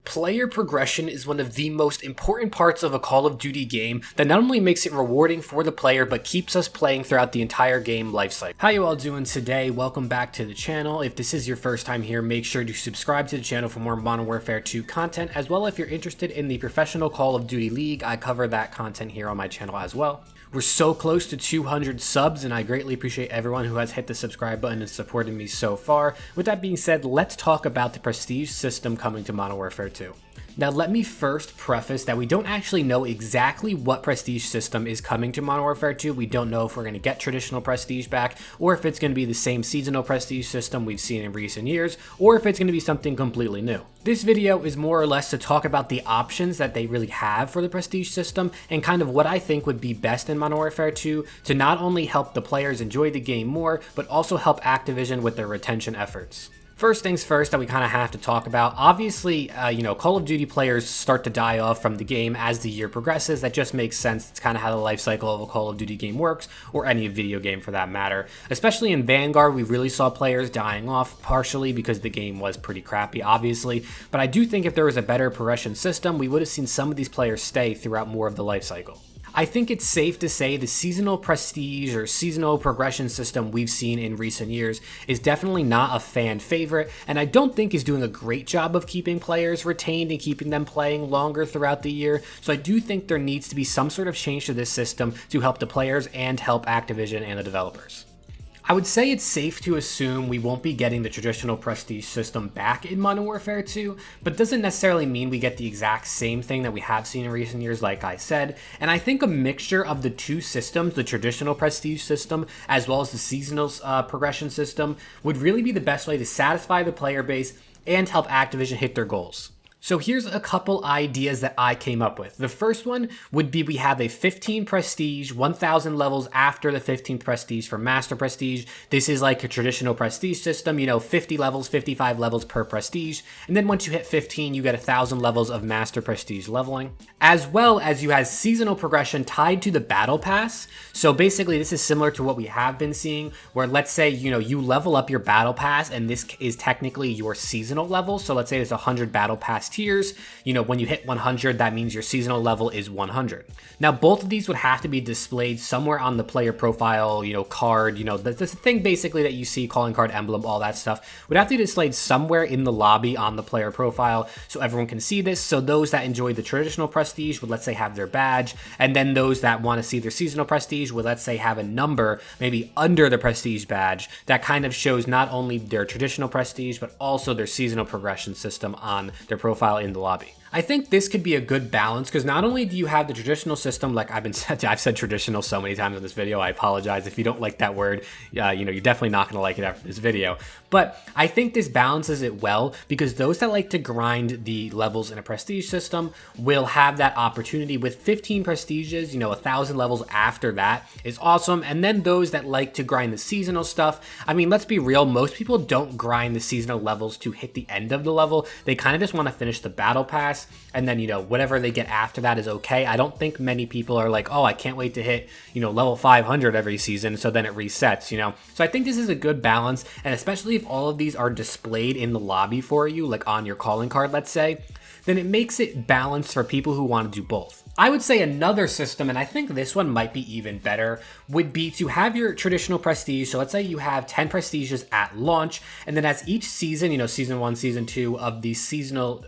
Player progression is one of the most important parts of a Call of Duty game that not only makes it rewarding for the player, but keeps us playing throughout the entire game lifecycle. How you all doing today? Welcome back to the channel. If this is your first time here, make sure to subscribe to the channel for more Modern Warfare 2 content, as well if you're interested in the professional Call of Duty League, I cover that content here on my channel as well. We're so close to 200 subs, and I greatly appreciate everyone who has hit the subscribe button and supported me so far. With that being said, let's talk about the Prestige system coming to Modern Warfare 2. Now, let me first preface that we don't actually know exactly what Prestige system is coming to Modern Warfare 2. We don't know if we're going to get traditional Prestige back, or if it's going to be the same seasonal Prestige system we've seen in recent years, or if it's going to be something completely new. This video is more or less to talk about the options that they really have for the Prestige system, and kind of what I think would be best in Modern Warfare 2 to not only help the players enjoy the game more, but also help Activision with their retention efforts. First things first that we kind of have to talk about, obviously, Call of Duty players start to die off from the game as the year progresses. That just makes sense. It's kind of how the life cycle of a Call of Duty game works, or any video game for that matter. Especially in Vanguard, we really saw players dying off, partially because the game was pretty crappy, obviously. But I do think if there was a better progression system, we would have seen some of these players stay throughout more of the life cycle. I think it's safe to say the seasonal prestige or seasonal progression system we've seen in recent years is definitely not a fan favorite, and I don't think is doing a great job of keeping players retained and keeping them playing longer throughout the year. So I do think there needs to be some sort of change to this system to help the players and help Activision and the developers. I would say it's safe to assume we won't be getting the traditional Prestige system back in Modern Warfare 2, but doesn't necessarily mean we get the exact same thing that we have seen in recent years, like I said. And I think a mixture of the two systems, the traditional Prestige system as well as the seasonal progression system, would really be the best way to satisfy the player base and help Activision hit their goals. So here's a couple ideas that I came up with. The first one would be we have a 15 Prestige, 1,000 levels after the 15th Prestige for Master Prestige. This is like a traditional Prestige system, 50 levels, 55 levels per Prestige. And then once you hit 15, you get 1,000 levels of Master Prestige leveling. As well as you have seasonal progression tied to the Battle Pass. So basically this is similar to what we have been seeing, where let's say, you level up your Battle Pass, and this is technically your seasonal level. So let's say there's 100 Battle Pass tiers, when you hit 100, that means your seasonal level is 100. Now, both of these would have to be displayed somewhere on the player profile, card, the thing basically that you see, calling card, emblem, all that stuff, would have to be displayed somewhere in the lobby on the player profile so everyone can see this. So those that enjoy the traditional Prestige would, let's say, have their badge, and then those that want to see their seasonal Prestige would, let's say, have a number maybe under the Prestige badge that kind of shows not only their traditional Prestige, but also their seasonal progression system on their profile in the lobby. I think this could be a good balance, because not only do you have the traditional system, like I've said traditional so many times in this video, I apologize if you don't like that word. You're definitely not going to like it after this video. But I think this balances it well, because those that like to grind the levels in a Prestige system will have that opportunity with 15 Prestiges, 1,000 levels after that is awesome. And then those that like to grind the seasonal stuff, I mean, let's be real, most people don't grind the seasonal levels to hit the end of the level. They kind of just want to finish the Battle Pass, and then, whatever they get after that is okay. I don't think many people are like, oh, I can't wait to hit, level 500 every season, so then it resets, So I think this is a good balance, and especially if all of these are displayed in the lobby for you, like on your calling card, let's say, then it makes it balanced for people who want to do both. I would say another system, and I think this one might be even better, would be to have your traditional Prestige. So let's say you have 10 Prestiges at launch, and then as each season, season 1, season 2 of the seasonal,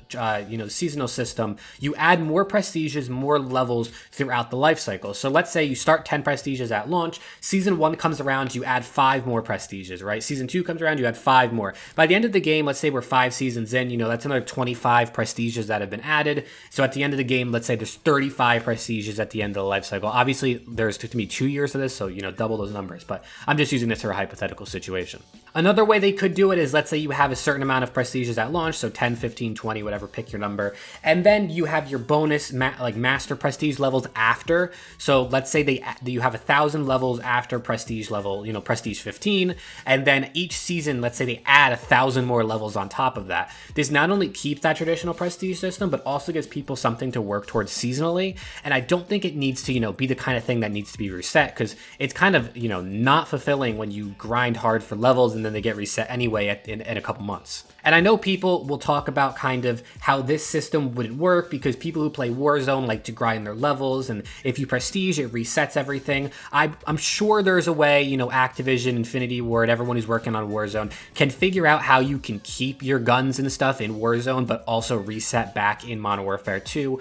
seasonal system, you add more Prestiges, more levels throughout the life cycle. So let's say you start 10 Prestiges at launch, season 1 comes around, you add 5 more Prestiges, right? Season 2 comes around, you add 5 more. By the end of the game, let's say we're 5 seasons in, that's another 25 Prestiges that have been added. So at the end of the game, let's say there's 35 Prestiges at the end of the life cycle. Obviously, there's to me 2 years of this, so double those numbers, but I'm just using this for a hypothetical situation. Another way they could do it is, let's say you have a certain amount of Prestiges at launch, so 10, 15, 20, whatever, pick your number, and then you have your bonus Master Prestige levels after. So let's say you have 1,000 levels after Prestige level, Prestige 15, and then each season, let's say they add 1,000 more levels on top of that. This not only keeps that traditional Prestige system, but also gives people something to work towards seasonally. And I don't think it needs to, be the kind of thing that needs to be reset, because it's kind of, not fulfilling when you grind hard for levels and then they get reset anyway in a couple months. And I know people will talk about kind of how this system wouldn't work because people who play Warzone like to grind their levels, and if you prestige, it resets everything. I'm sure there's a way, you know, Activision, Infinity Ward, everyone who's working on Warzone can figure out how you can keep your guns and stuff in Warzone, but also reset back in Modern Warfare 2.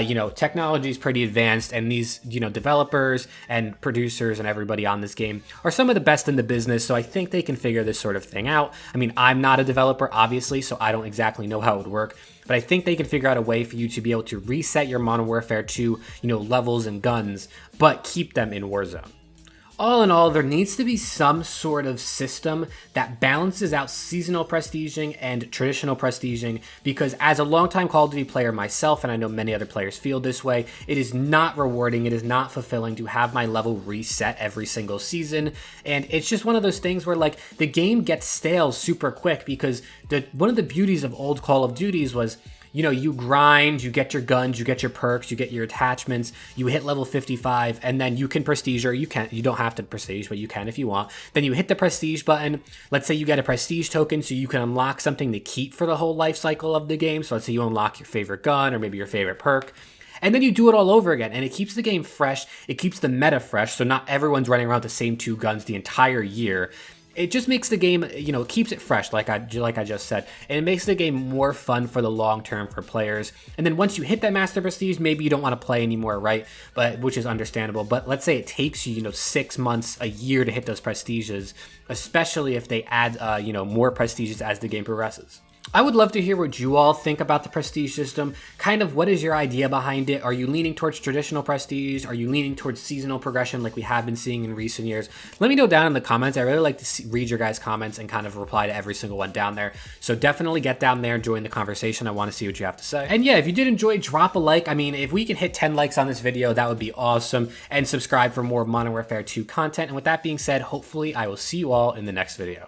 You know, technology is pretty advanced, and these, you know, developers and producers and everybody on this game are some of the best in the business, so I think they can figure this sort of thing out. I mean, I'm not a developer, obviously, so I don't exactly know how it would work, but I think they can figure out a way for you to be able to reset your Modern Warfare 2, you know, levels and guns, but keep them in Warzone. All in all, there needs to be some sort of system that balances out seasonal prestiging and traditional prestiging, because as a longtime Call of Duty player myself, and I know many other players feel this way, it is not rewarding, it is not fulfilling to have my level reset every single season, and it's just one of those things where like the game gets stale super quick, because one of the beauties of old Call of Duties was, you know, you grind, you get your guns, you get your perks, you get your attachments, you hit level 55, and then you can prestige, or you don't have to prestige, but you can if you want. Then you hit the prestige button. Let's say you get a prestige token so you can unlock something to keep for the whole life cycle of the game. So let's say you unlock your favorite gun or maybe your favorite perk. And then you do it all over again, and it keeps the game fresh. It keeps the meta fresh, so not everyone's running around with the same 2 guns the entire year. It just makes the game, you know, it keeps it fresh, like I just said, and it makes the game more fun for the long term for players. And then once you hit that master prestige, maybe you don't want to play anymore, right? But which is understandable. But let's say it takes you, you know, 6 months, a year to hit those prestiges, especially if they add, you know, more prestiges as the game progresses. I would love to hear what you all think about the prestige system. Kind of what is your idea behind it? Are you leaning towards traditional prestige? Are you leaning towards seasonal progression like we have been seeing in recent years? Let me know down in the comments. I really like to read your guys' comments and kind of reply to every single one down there. So definitely get down there and join the conversation. I want to see what you have to say. And yeah, if you did enjoy, drop a like. I mean, if we can hit 10 likes on this video, that would be awesome. And subscribe for more Modern Warfare 2 content. And with that being said, hopefully I will see you all in the next video.